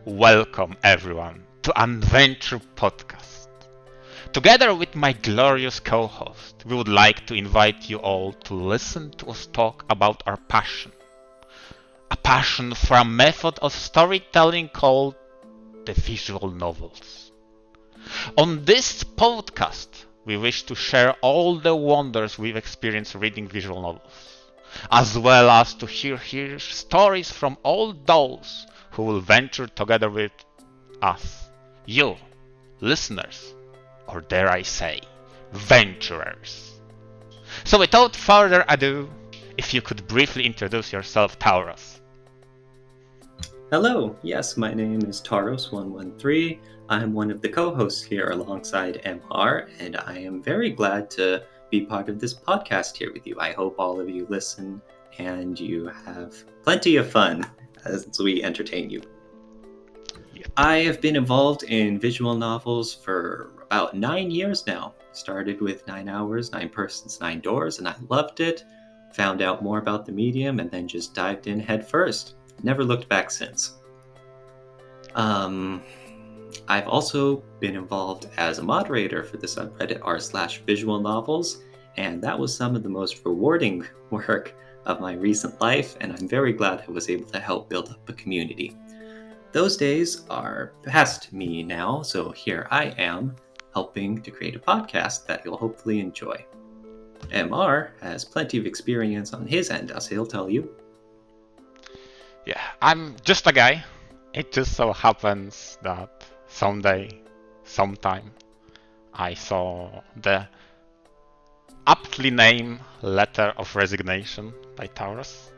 Welcome everyone to VNture Podcast. Together with my glorious co-host, we would like to invite you all to listen to us talk about our passion. A passion for a method of storytelling called the visual novels. On this podcast, we wish to share all the wonders we've experienced reading visual novels, as well as to hear stories from all those who will venture together with us, you, listeners, or dare I say, venturers. So without further ado, if you could briefly introduce yourself, Tauros. Hello, yes, my name is Tauros113. I'm one of the co-hosts here alongside MR, and I am very glad to be part of this podcast here with you. I hope all of you listen and you have plenty of fun as we entertain you. Yep. I have been involved in visual novels for about 9 years now. Started with 9 hours, 9 persons, 9 doors, and I loved it. Found out more about the medium and then just dived in head first. Never looked back since. I've also been involved as a moderator for the subreddit r/visual novels, and that was some of the most rewarding work of my recent life, and I'm very glad I was able to help build up a community. Those days are past me now, so here I am helping to create a podcast that you'll hopefully enjoy. MR has plenty of experience on his end, as he'll tell you. Yeah, I'm just a guy. It just so happens that sometime, I saw the aptly named letter of resignation by Tauros.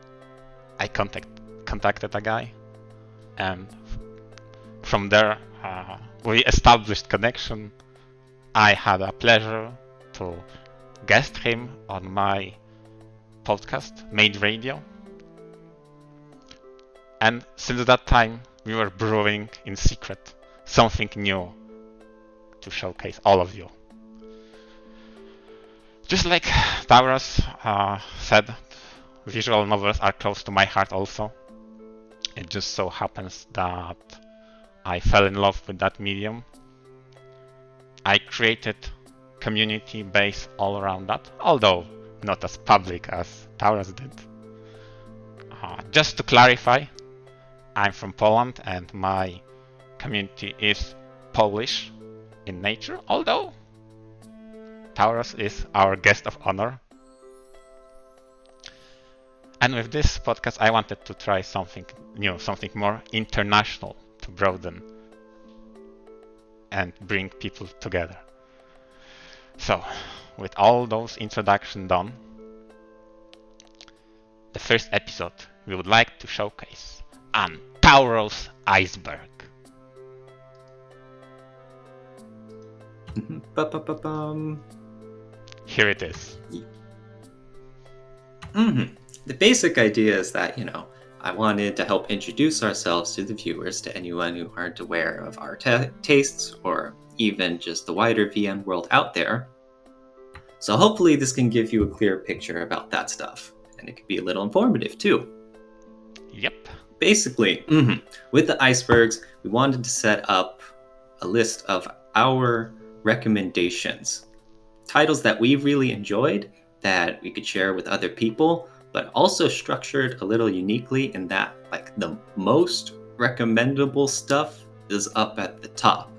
I contacted a guy, and from there we established connection. I had a pleasure to guest him on my podcast, Maid Radio. And since that time, we were brewing in secret something new to showcase all of you. Just like Tauros said, visual novels are close to my heart also. It just so happens that I fell in love with that medium. I created community base all around that, although not as public as Tauros did. Just to clarify, I'm from Poland and my community is Polish in nature, although Tauros is our guest of honor. And with this podcast, I wanted to try something new, something more international to broaden and bring people together. So, with all those introductions done, the first episode we would like to showcase an Tauros iceberg. Here it is. The basic idea is that, I wanted to help introduce ourselves to the viewers, to anyone who aren't aware of our tastes or even just the wider VN world out there. So hopefully this can give you a clear picture about that stuff, and it could be a little informative too. Yep. Basically, with the icebergs, we wanted to set up a list of our recommendations. Titles that we really enjoyed that we could share with other people, but also structured a little uniquely in that, the most recommendable stuff is up at the top.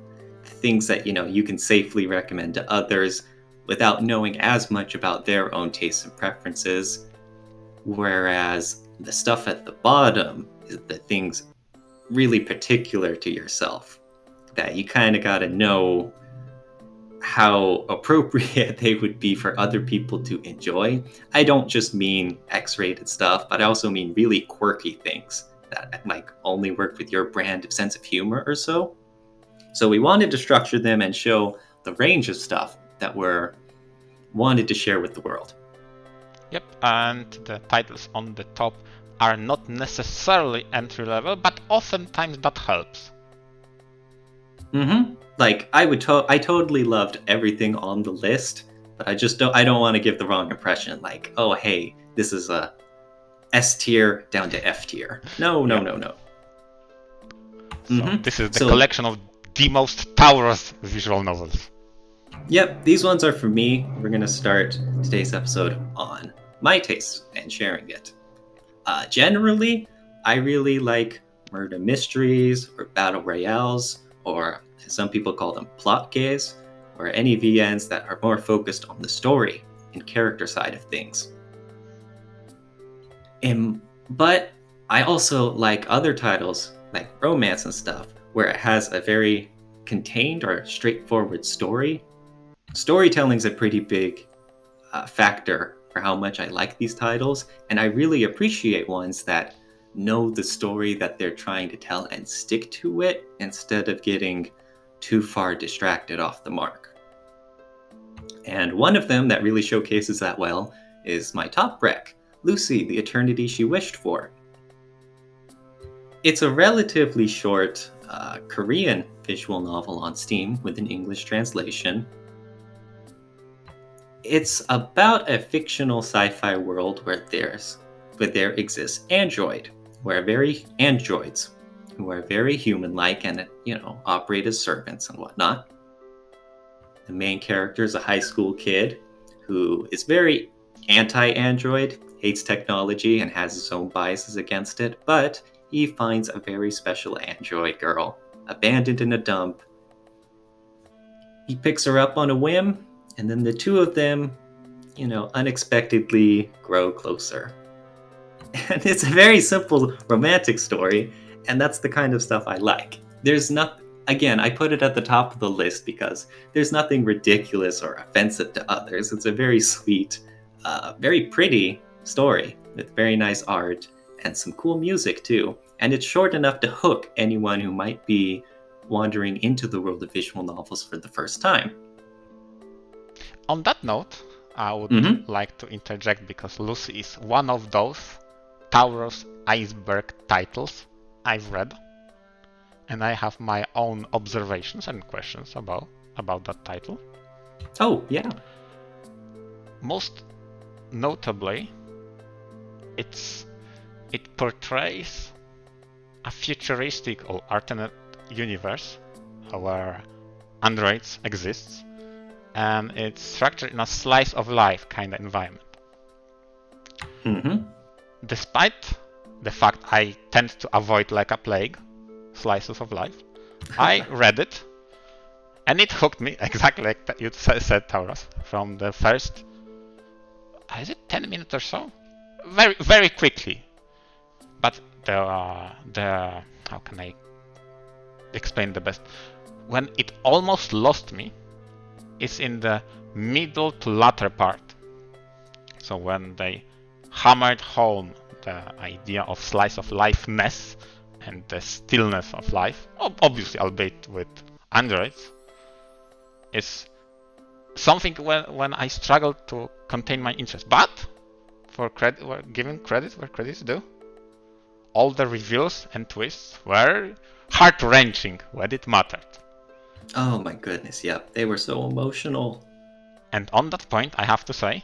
Things that, you can safely recommend to others without knowing as much about their own tastes and preferences. Whereas the stuff at the bottom is the things really particular to yourself that you kind of got to know how appropriate they would be for other people to enjoy. I don't just mean X-rated stuff, but I also mean really quirky things that only work with your brand of sense of humor or so. So we wanted to structure them and show the range of stuff that we're wanted to share with the world. Yep, and the titles on the top are not necessarily entry level, but oftentimes that helps. I totally loved everything on the list, but I don't want to give the wrong impression. Oh hey, this is a S tier down to F tier. No. So this is the collection of the most Tauros visual novels. Yep, these ones are for me. We're going to start today's episode on my taste and sharing it. Generally, I really like murder mysteries or battle royales, or as some people call them, plot gays, or any VNs that are more focused on the story and character side of things. But I also like other titles, like romance and stuff, where it has a very contained or straightforward story. Storytelling is a pretty big factor for how much I like these titles, and I really appreciate ones that know the story that they're trying to tell and stick to it instead of getting too far distracted off the mark. And one of them that really showcases that well is my top rec, Lucy, the Eternity She Wished For. It's a relatively short Korean visual novel on Steam with an English translation. It's about a fictional sci-fi world where there exists androids who are very human-like and operate as servants and whatnot. The main character is a high school kid who is very anti-android, hates technology, and has his own biases against it, but he finds a very special android girl abandoned in a dump. He picks her up on a whim, and then the two of them, unexpectedly grow closer. And it's a very simple romantic story, and that's the kind of stuff I like. Again, I put it at the top of the list because there's nothing ridiculous or offensive to others. It's a very sweet, very pretty story with very nice art and some cool music too. And it's short enough to hook anyone who might be wandering into the world of visual novels for the first time. On that note, I would like to interject because Lucy is one of those Tauros iceberg titles I've read. And I have my own observations and questions about that title. Oh, yeah. Most notably, it portrays a futuristic or alternate universe where androids exist, and it's structured in a slice of life kind of environment. Despite the fact I tend to avoid like a plague slices of life, I read it, and it hooked me exactly like you said, Tauros, from the first, 10 minutes or so? Very, very quickly. But how can I explain the best? When it almost lost me is in the middle to latter part. So when they hammered home the idea of slice of life-ness and the stillness of life, obviously albeit with androids, is something when I struggled to contain my interest. But giving credit where credit's due, all the reveals and twists were heart-wrenching when it mattered. Oh my goodness, yeah, they were so emotional. And on that point, I have to say,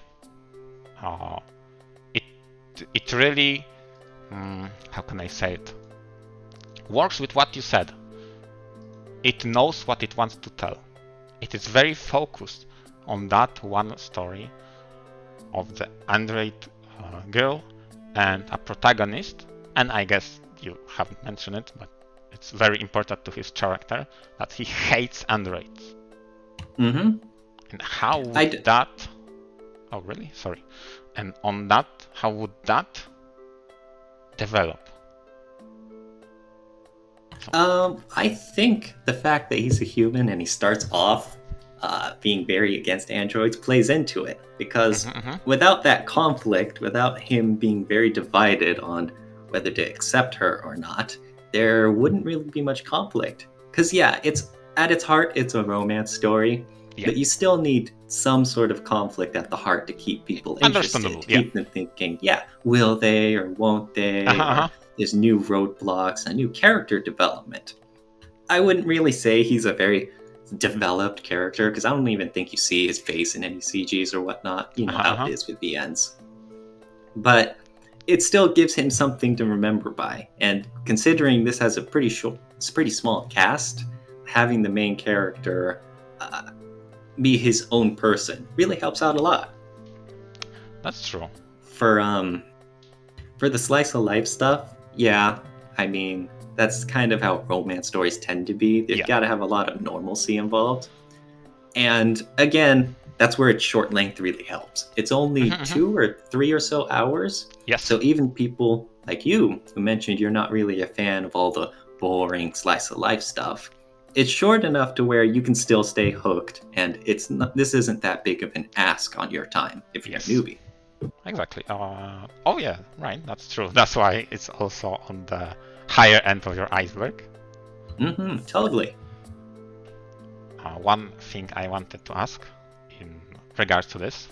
it really, how can I say it, works with what you said. It knows what it wants to tell. It is very focused on that one story of the android girl and a protagonist, and I guess you haven't mentioned it, but it's very important to his character that he hates androids. And how would that... Oh, really? Sorry. And on that, how would that develop? I think the fact that he's a human and he starts off being very against androids plays into it, because without that conflict, without him being very divided on whether to accept her or not, there wouldn't really be much conflict. Because it's at its heart, it's a romance story, but you still need some sort of conflict at the heart to keep people interested, to keep them thinking, will they or won't they? There's new roadblocks and new character development. I wouldn't really say he's a very developed character, because I don't even think you see his face in any CGs or whatnot. You know how it is with VNs. But it still gives him something to remember by. And considering this has a pretty small cast, having the main character be his own person really helps out a lot. That's true. For the slice of life stuff, yeah, I mean, that's kind of how romance stories tend to be. They've got to have a lot of normalcy involved. And again, that's where its short length really helps. It's only 2 or 3 or so hours. Yes. So even people like you, who mentioned you're not really a fan of all the boring slice of life stuff, it's short enough to where you can still stay hooked, and this isn't that big of an ask on your time if you're a newbie. Exactly. Oh yeah, right. That's true. That's why it's also on the higher end of your iceberg. Totally. One thing I wanted to ask in regards to this,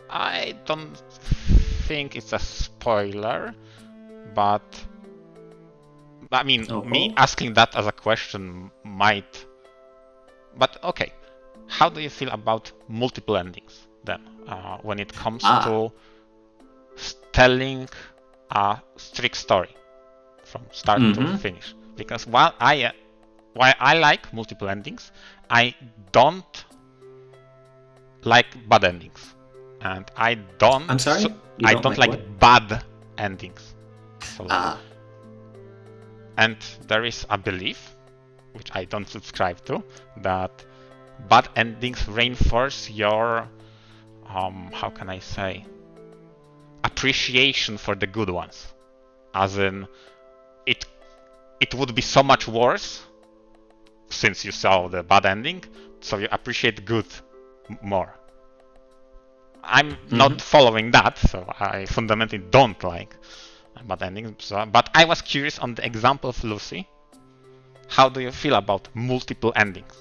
I don't think it's a spoiler, but I mean, me asking that as a question might. But okay, how do you feel about multiple endings then, when it comes to telling a strict story from start to finish? Because while I like multiple endings, I don't like bad endings, and I don't. I'm sorry. I don't like bad endings. So, and there is a belief, which I don't subscribe to, that bad endings reinforce your, how can I say, appreciation for the good ones. As in, it would be so much worse since you saw the bad ending, so you appreciate good more. I'm not following that, so I fundamentally don't like bad endings. But I was curious on the example of Lucy. How do you feel about multiple endings?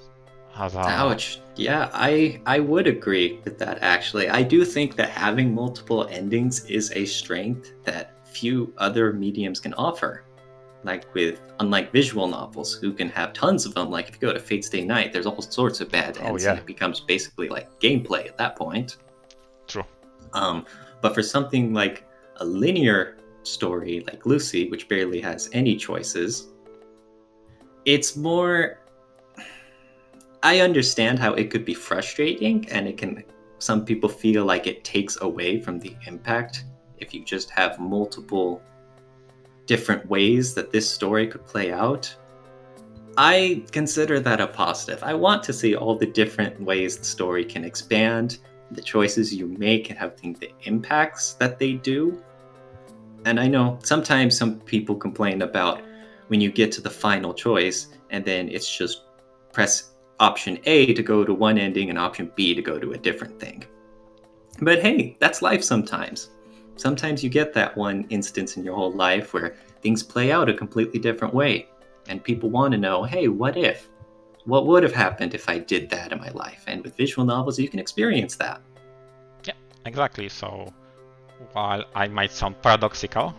Ouch. Yeah, I would agree with that, actually. I do think that having multiple endings is a strength that few other mediums can offer. Unlike visual novels, who can have tons of them. Like if you go to Fate Stay Night, there's all sorts of bad ends, and it becomes basically like gameplay at that point. True. But for something like a linear story like Lucy, which barely has any choices, it's more. I understand how it could be frustrating, and some people feel like it takes away from the impact if you just have multiple different ways that this story could play out. I consider that a positive. I want to see all the different ways the story can expand, the choices you make, and having the impacts that they do. And I know sometimes some people complain about when you get to the final choice and then it's just press option A to go to one ending and option B to go to a different thing. But hey, that's life sometimes. Sometimes you get that one instance in your whole life where things play out a completely different way. And people want to know, hey, what if? What would have happened if I did that in my life? And with visual novels, you can experience that. Yeah, exactly. So while I might sound paradoxical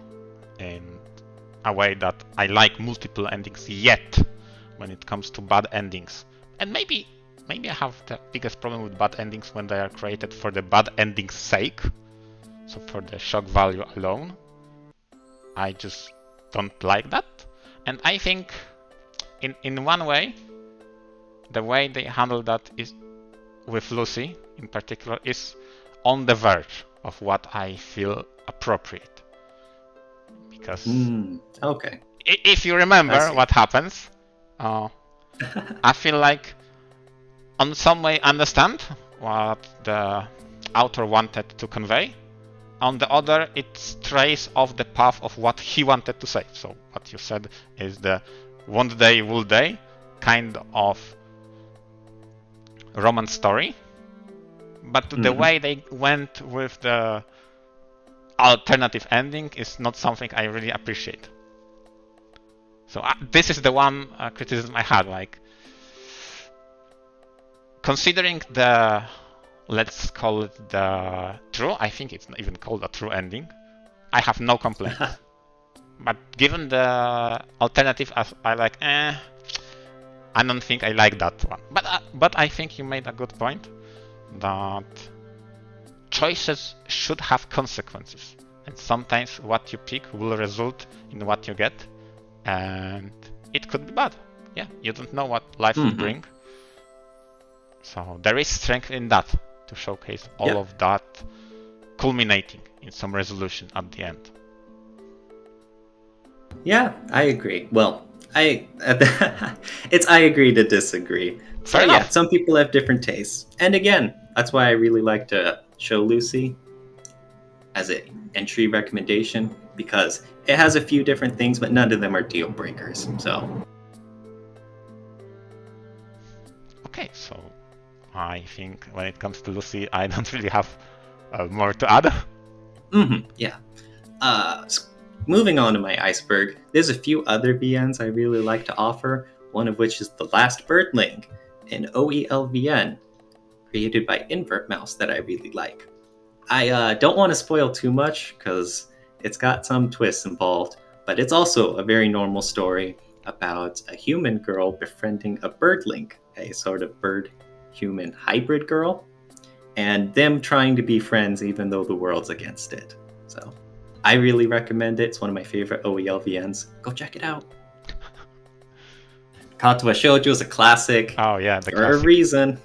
in a way that I like multiple endings, yet when it comes to bad endings, and maybe I have the biggest problem with bad endings when they are created for the bad ending's sake, so for the shock value alone, I just don't like that. And I think in one way, the way they handle that is with Lucy in particular is on the verge of what I feel appropriate. Because okay, if you remember what happens, I feel like on some way understand what the author wanted to convey. On the other, it strays off the path of what he wanted to say. So what you said is the won't they, will they kind of romance story. But the way they went with the alternative ending is not something I really appreciate. So this is the one criticism I had. Like, considering the, let's call it the true, I think it's not even called a true ending, I have no complaints. But given the alternative, I like, I don't think I like that one. But I think you made a good point that choices should have consequences. And sometimes what you pick will result in what you get, and it could be bad. Yeah, you don't know what life will bring. So there is strength in that to showcase all of that, culminating in some resolution at the end. Yeah, I agree. Well, I agree to disagree. So yeah, some people have different tastes. And again, that's why I really like to show Lucy as an entry recommendation, because it has a few different things, but none of them are deal breakers. So okay, so I think when it comes to Lucy, I don't really have more to add. Yeah. Moving on to my iceberg, there's a few other VNs I really like to offer, one of which is The Last Birdling, an OEL VN created by Invert Mouse that I really like. I don't want to spoil too much because it's got some twists involved, but it's also a very normal story about a human girl befriending a birdling, a sort of bird-human hybrid girl, and them trying to be friends even though the world's against it. So I really recommend it. It's one of my favorite OEL VNs. Go check it out. Katawa Shoujo is a classic. Oh yeah, the for a reason.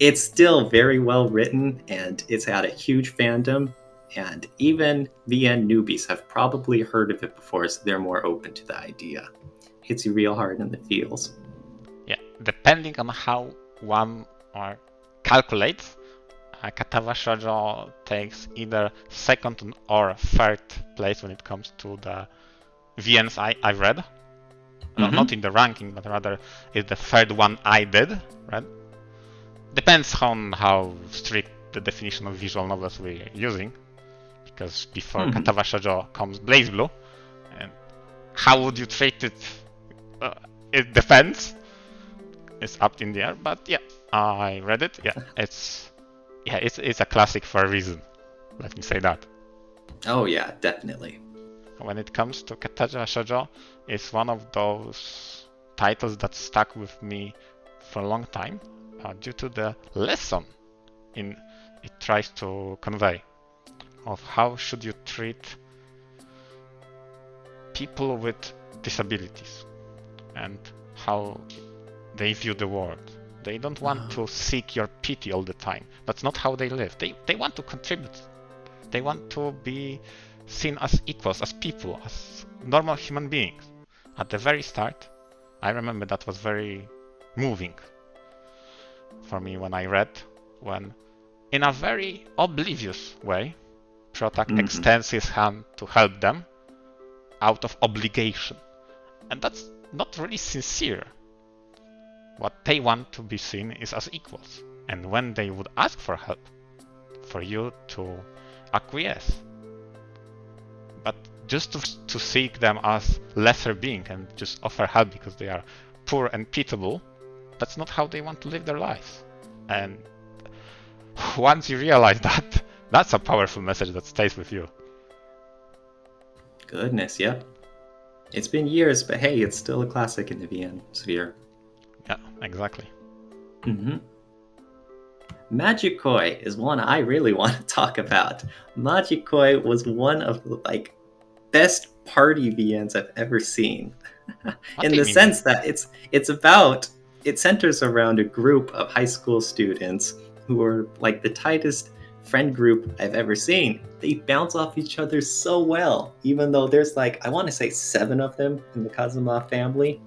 It's still very well written, and it's had a huge fandom, and even VN newbies have probably heard of it before, so they're more open to the idea. Hits you real hard in the feels. Yeah, depending on how one calculates, Katawa Shoujo takes either second or third place when it comes to the VNs I've read. Not in the ranking, but rather it's the third one I did, right? Depends on how strict the definition of visual novels we're using, because before Katawa Shoujo comes Blaze Blue, and how would you treat it? It depends. It's up in the air, but yeah, I read it. Yeah, it's a classic for a reason. Let me say that. Oh yeah, definitely. When it comes to Katawa Shoujo, it's one of those titles that stuck with me for a long time. Due to the lesson it tries to convey of how should you treat people with disabilities and how they view the world. They don't want to seek your pity all the time. That's not how they live. They want to contribute. They want to be seen as equals, as people, as normal human beings. At the very start, I remember that was very moving for me when I read, when in a very oblivious way, Protac extends his hand to help them out of obligation. And that's not really sincere. What they want to be seen is as equals. And when they would ask for help, for you to acquiesce. But just to seek them as lesser being and just offer help because they are poor and pitiable, that's not how they want to live their lives. And once you realize that, that's a powerful message that stays with you. Goodness, yep. It's been years, but hey, it's still a classic in the VN sphere. Yeah, exactly. Majikoi is one I really want to talk about. Majikoi was one of the best party VNs I've ever seen. In the sense that it centers around a group of high school students who are like the tightest friend group I've ever seen. They bounce off each other so well, even though there's I want to say 7 of them in the Kazuma family.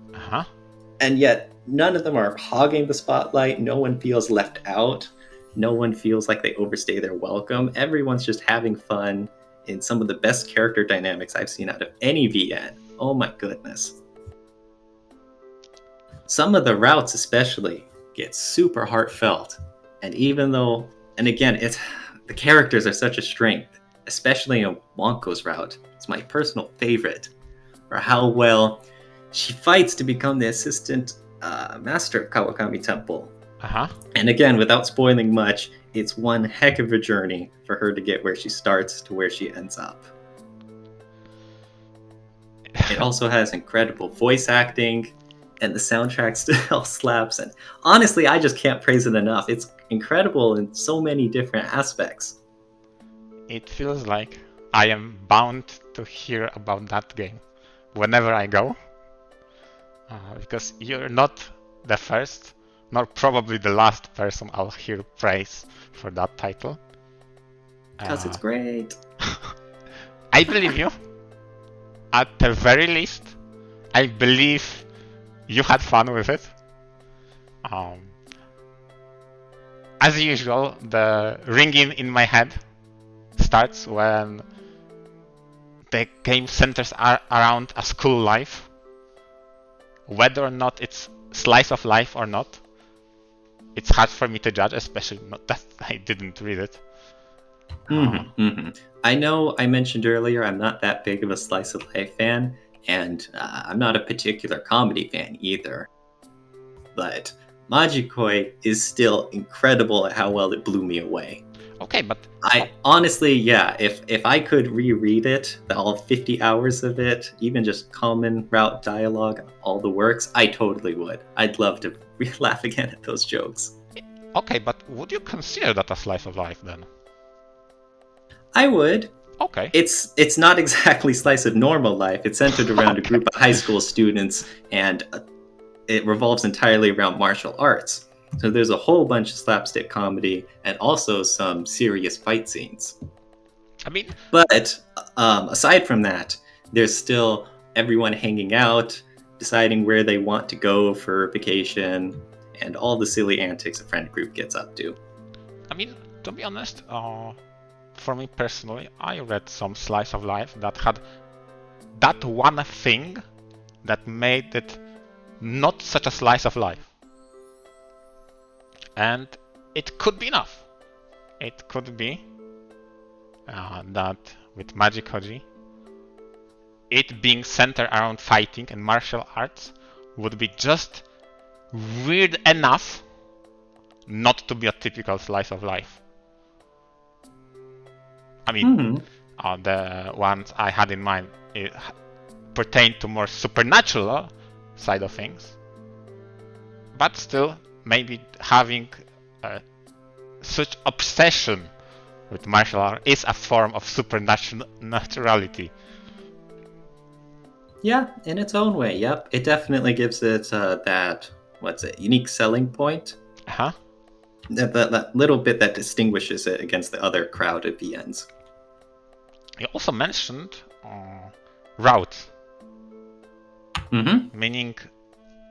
And yet none of them are hogging the spotlight. No one feels left out. No one feels like they overstay their welcome. Everyone's just having fun in some of the best character dynamics I've seen out of any VN. Oh my goodness. Some of the routes especially get super heartfelt. And even though, and again, the characters are such a strength, especially in Wonko's route. It's my personal favorite for how well she fights to become the assistant master of Kawakami Temple. And again, without spoiling much, it's one heck of a journey for her to get where she starts to where she ends up. It also has incredible voice acting, and the soundtrack still slaps. And honestly, I just can't praise it enough. It's incredible in so many different aspects. It feels like I am bound to hear about that game whenever I go, because you're not the first, nor probably the last person I'll hear praise for that title. Because it's great. I believe you. At the very least, I believe you had fun with it. As usual, the ringing in my head starts when the game centers around a school life. Whether or not it's slice of life or not, it's hard for me to judge, especially not that I didn't read it. I know I mentioned earlier I'm not that big of a slice of life fan, and I'm not a particular comedy fan either. But Majikoi is still incredible at how well it blew me away. Okay, but I honestly, if I could reread it, all 50 hours of it, even just common route dialogue, all the works, I totally would. I'd love to laugh again at those jokes. Okay, but would you consider that a slice of life then? I would. Okay. It's not exactly slice of normal life. It's centered around a group of high school students, and it revolves entirely around martial arts. So there's a whole bunch of slapstick comedy and also some serious fight scenes. But aside from that, there's still everyone hanging out, deciding where they want to go for vacation, and all the silly antics a friend group gets up to. To be honest, for me personally, I read some slice of life that had that one thing that made it not such a slice of life. And it could be enough. It could be that with Majikoi, it being centered around fighting and martial arts would be just weird enough not to be a typical slice of life. The ones I had in mind pertain to more supernatural side of things, but still, maybe having such obsession with martial art is a form of supernaturality. Yeah, in its own way, yep. It definitely gives it that, unique selling point. Uh-huh. That little bit that distinguishes it against the other crowd of VNs. You also mentioned routes, meaning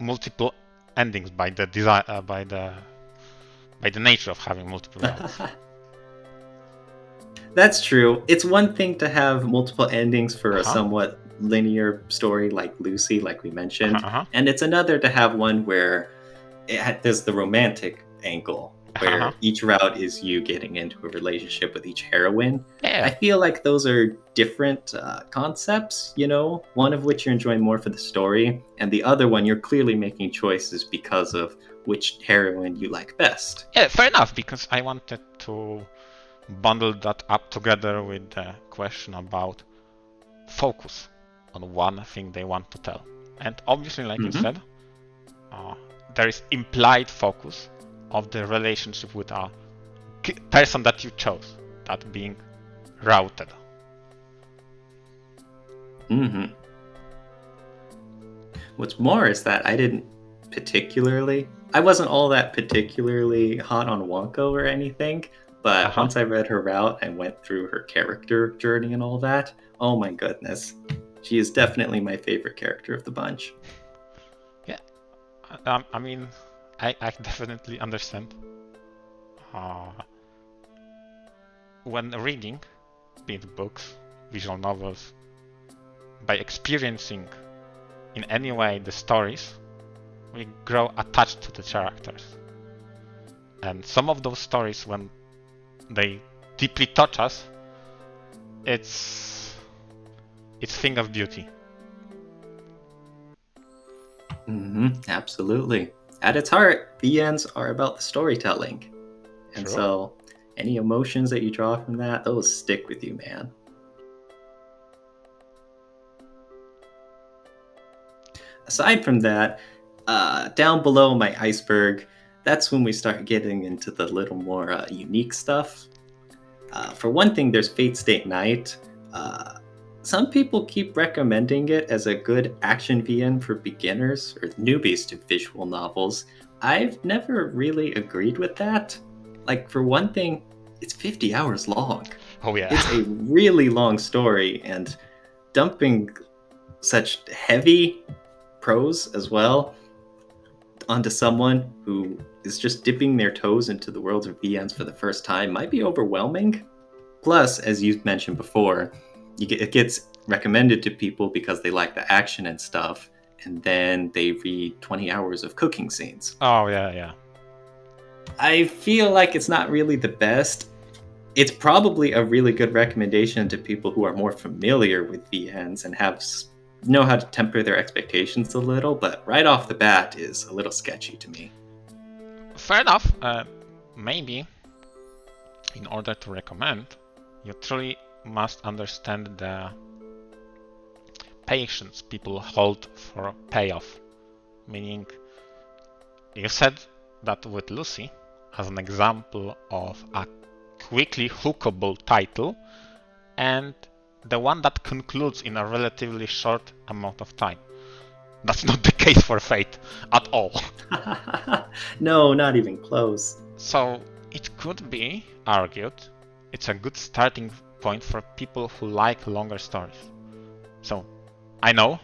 multiple endings by the design, by the nature of having multiple routes. That's true. It's one thing to have multiple endings for a somewhat linear story like Lucy, like we mentioned, and it's another to have one where there's the romantic angle, where each route is you getting into a relationship with each heroine. Yeah. I feel like those are different concepts, one of which you're enjoying more for the story, and the other one you're clearly making choices because of which heroine you like best. Yeah, fair enough, because I wanted to bundle that up together with the question about focus on one thing they want to tell. And obviously, like you said, there is implied focus of the relationship with a person that you chose, that being routed. What's more is that I wasn't all that particularly hot on Wonko or anything, but once I read her route and went through her character journey and all that, oh my goodness, she is definitely my favorite character of the bunch. Yeah, I definitely understand. When reading, be it books, visual novels, by experiencing in any way the stories, we grow attached to the characters. And some of those stories, when they deeply touch us, it's thing of beauty. Absolutely. At its heart, VNs are about the storytelling. And so any emotions that you draw from that, those stick with you, man. Aside from that, down below my iceberg, that's when we start getting into the little more unique stuff. For one thing, there's Fate Stay Night. Some people keep recommending it as a good action VN for beginners or newbies to visual novels. I've never really agreed with that. Like, for one thing, it's 50 hours long. Oh yeah. It's a really long story, and dumping such heavy prose as well onto someone who is just dipping their toes into the world of VNs for the first time might be overwhelming. Plus, as you mentioned before, it gets recommended to people because they like the action and stuff, and then they read 20 hours of cooking scenes. Oh yeah. I feel like it's not really the best. It's probably a really good recommendation to people who are more familiar with VNs and know how to temper their expectations a little, but right off the bat is a little sketchy to me. Fair enough. Maybe in order to recommend, you truly must understand the patience people hold for payoff. Meaning, you said that with Lucy as an example of a quickly hookable title and the one that concludes in a relatively short amount of time. That's not the case for Fate at all. No, not even close. So it could be argued it's a good starting point for people who like longer stories. So I know,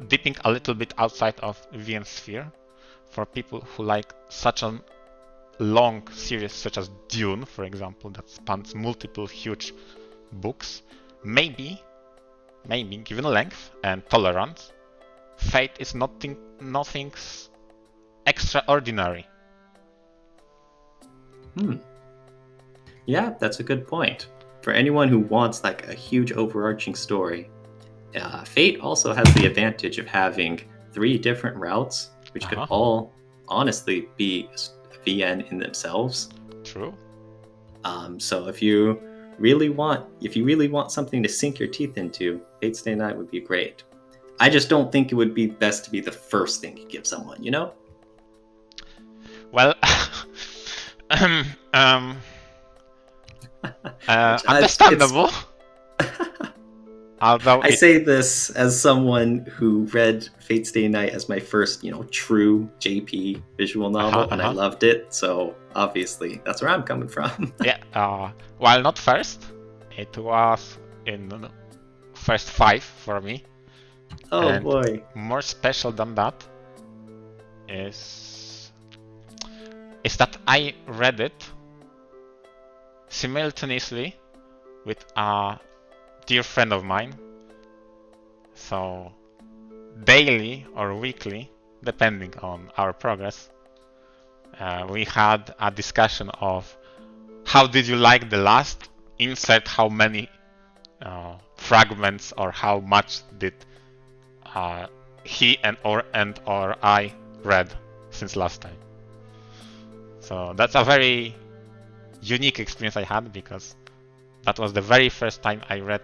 dipping a little bit outside of VN sphere, for people who like such a long series such as Dune, for example, that spans multiple huge books, maybe given length and tolerance, Fate is nothing extraordinary. Yeah, that's a good point. For anyone who wants like a huge overarching story, Fate also has the advantage of having 3 different routes, which could all honestly be VN in themselves. True. So if you really want something to sink your teeth into, Fate Stay Night would be great. I just don't think it would be best to be the first thing you give someone, you know? Well, understandable. Although I say this as someone who read Fate Stay Night as my first, true JP visual novel, and I loved it. So obviously, that's where I'm coming from. Yeah. While not first, it was in the first 5 for me. Oh and boy! More special than that is that I read it simultaneously with a dear friend of mine. So daily or weekly, depending on our progress, we had a discussion of how did you like the last, insert how many fragments or how much did he and or I read since last time. So that's a very unique experience I had, because that was the very first time I read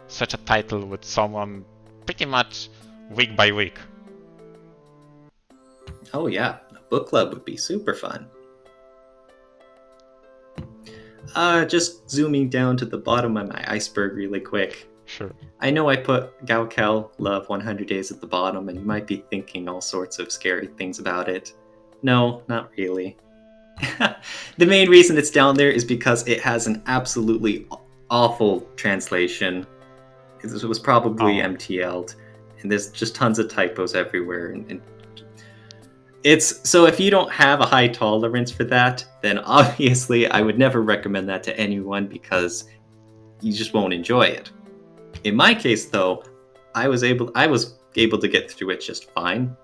such a title with someone pretty much week by week. Oh yeah, a book club would be super fun. Just zooming down to the bottom of my iceberg really quick. Sure. I know I put Galco Love 100 Days at the bottom, and you might be thinking all sorts of scary things about it. No, not really. The main reason it's down there is because it has an absolutely awful translation. It was probably MTL'd, and there's just tons of typos everywhere. And it's so if you don't have a high tolerance for that, then obviously I would never recommend that to anyone, because you just won't enjoy it. In my case, though, I was able to get through it just fine.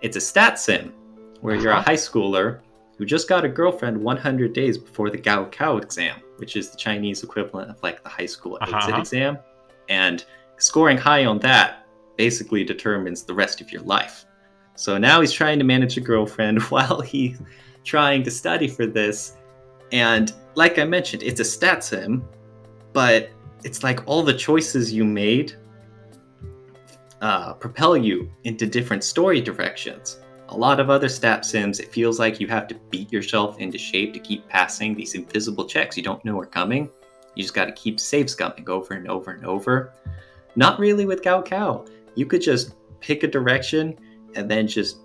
It's a stat sim where you're a high schooler who just got a girlfriend 100 days before the Gaokao exam, which is the Chinese equivalent of like the high school exit exam. And scoring high on that basically determines the rest of your life. So now he's trying to manage a girlfriend while he's trying to study for this. And like I mentioned, it's a stat sim, but it's like all the choices you made propel you into different story directions. A lot of other stat sims, it feels like you have to beat yourself into shape to keep passing these invisible checks you don't know are coming. You just got to keep save scumming over and over and over. Not really with Galco. You could just pick a direction and then just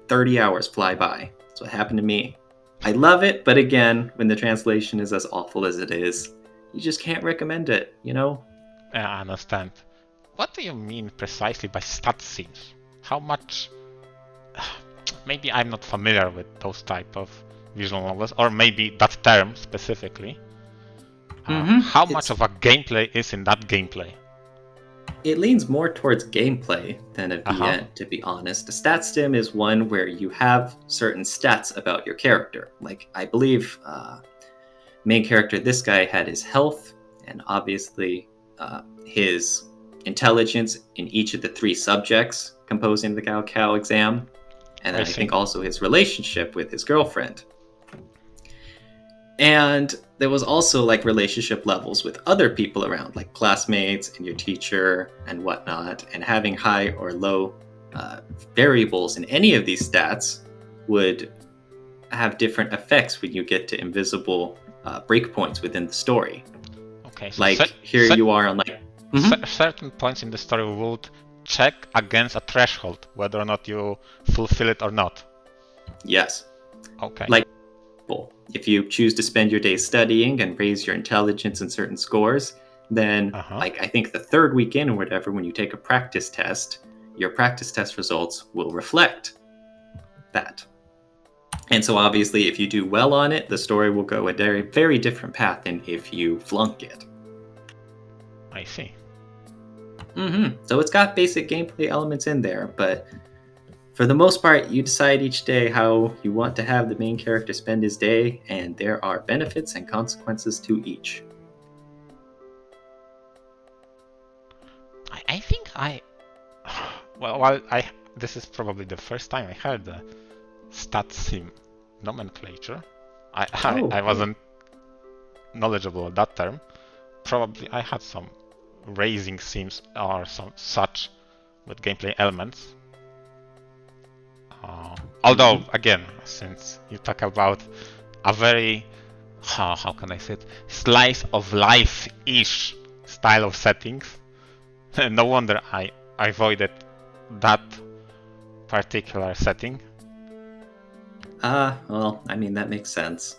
30 hours fly by. That's what happened to me. I love it, but again, when the translation is as awful as it is, you just can't recommend it, you know? Yeah, I understand. What do you mean precisely by stat scenes? How much... Maybe I'm not familiar with those type of visual novels, or maybe that term specifically. How much of a gameplay is in that gameplay? It leans more towards gameplay than a VN, to be honest. A stat stim is one where you have certain stats about your character. Like, I believe main character, this guy had his health, and obviously his intelligence in each of the 3 subjects composing the Galco exam, and then I think also his relationship with his girlfriend. And there was also like relationship levels with other people around, like classmates and your teacher and whatnot, and having high or low variables in any of these stats would have different effects when you get to invisible breakpoints within the story. Okay, so like here you are on like certain points in the story would check against a threshold whether or not you fulfill it or not. Yes. Okay. Like if you choose to spend your day studying and raise your intelligence in certain scores, then like I think the 3rd weekend or whatever, when you take a practice test, your practice test results will reflect that. And so obviously if you do well on it, the story will go a very, very different path than if you flunk it. I see. So it's got basic gameplay elements in there, but for the most part, you decide each day how you want to have the main character spend his day, and there are benefits and consequences to each. I think this is probably the first time I heard the stat sim nomenclature. I wasn't knowledgeable of that term. Probably I had some raising sims or some such with gameplay elements. Although, again, since you talk about a very, how can I say it, slice of life-ish style of settings, no wonder I avoided that particular setting. Well, I mean, that makes sense.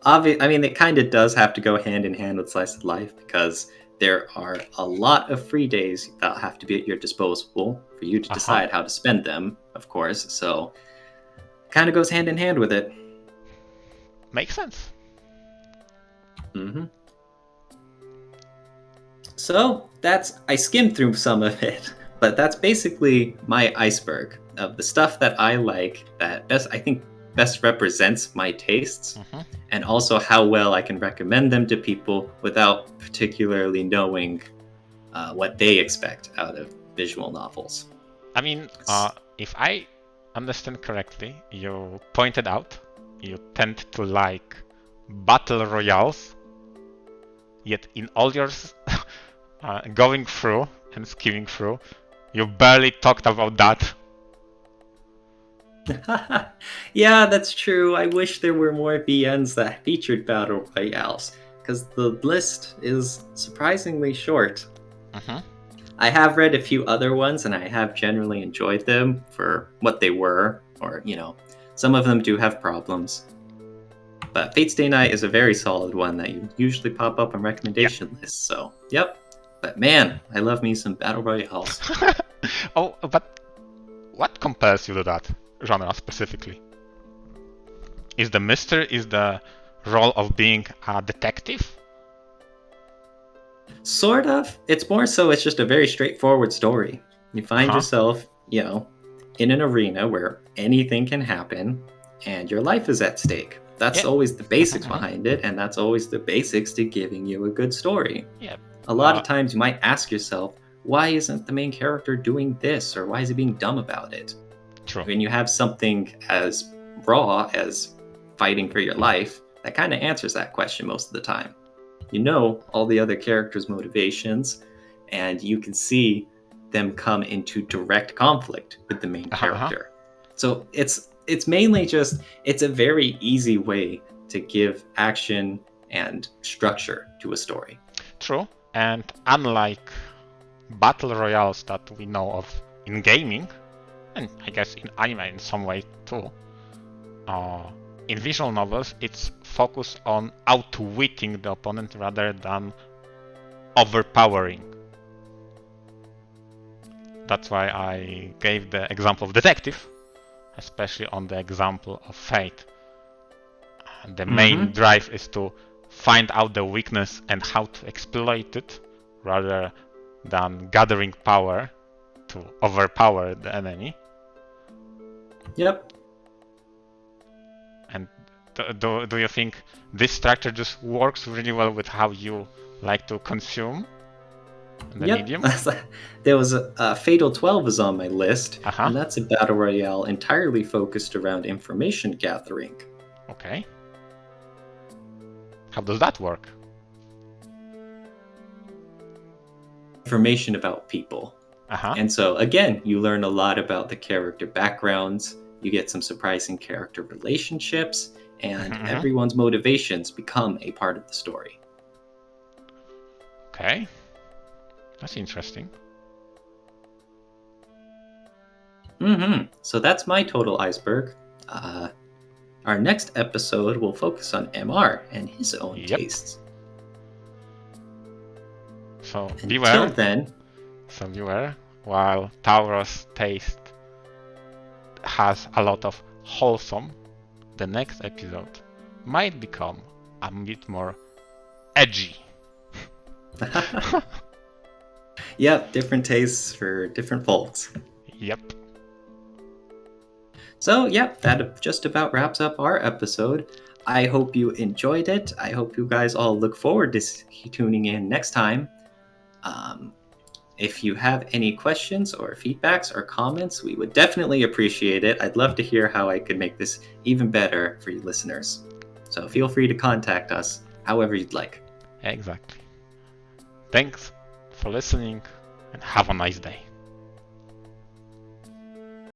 I mean, it kind of does have to go hand in hand with slice of life, because there are a lot of free days that have to be at your disposal for you to decide how to spend them, of course. So, kind of goes hand in hand with it. Makes sense. So, I skimmed through some of it, but that's basically my iceberg of the stuff that I like that best represents my tastes, and also how well I can recommend them to people without particularly knowing what they expect out of visual novels. I mean, if I understand correctly, you pointed out you tend to like battle royales, yet in all your going through and skimming through, you barely talked about that. Yeah, that's true. I wish there were more VNs that featured battle royales, because the list is surprisingly short. I have read a few other ones, and I have generally enjoyed them for what they were, or, some of them do have problems. But Fate's Day Night is a very solid one that you usually pop up on recommendation lists, so, yep. But man, I love me some battle royales. Oh, but what compels you to that genre specifically? Is the role of being a detective? Sort of. It's more so it's just a very straightforward story. You find yourself, in an arena where anything can happen and your life is at stake. That's always the basics behind it, and that's always the basics to giving you a good story. Yeah. A lot of times you might ask yourself, why isn't the main character doing this, or why is he being dumb about it? True. When you have something as raw as fighting for your life, that kind of answers that question most of the time. You know all the other characters' motivations, and you can see them come into direct conflict with the main character. So it's mainly just, it's a very easy way to give action and structure to a story. True, and unlike battle royales that we know of in gaming, and I guess in anime in some way too, in visual novels it's focused on outwitting the opponent rather than overpowering. That's why I gave the example of detective, especially on the example of Fate. The main drive is to find out the weakness and how to exploit it, rather than gathering power to overpower the enemy. Yep. And do you think this structure just works really well with how you like to consume the medium? There was a Fatal 12 is on my list, Uh-huh. and that's a battle royale entirely focused around information gathering. Okay. How does that work? Information about people. Uh-huh. And so, again, you learn a lot about the character backgrounds, you get some surprising character relationships, and everyone's motivations become a part of the story. Okay. That's interesting. So that's my total iceberg. Our next episode will focus on MR and his own tastes. So Until then, while Tauros' taste has a lot of wholesome, the next episode might become a bit more edgy. Yep, different tastes for different folks. Yep. So, yep, that just about wraps up our episode. I hope you enjoyed it. I hope you guys all look forward to tuning in next time. If you have any questions or feedbacks or comments, we would definitely appreciate it. I'd love to hear how I could make this even better for you listeners. So feel free to contact us however you'd like. Exactly. Thanks for listening and have a nice day.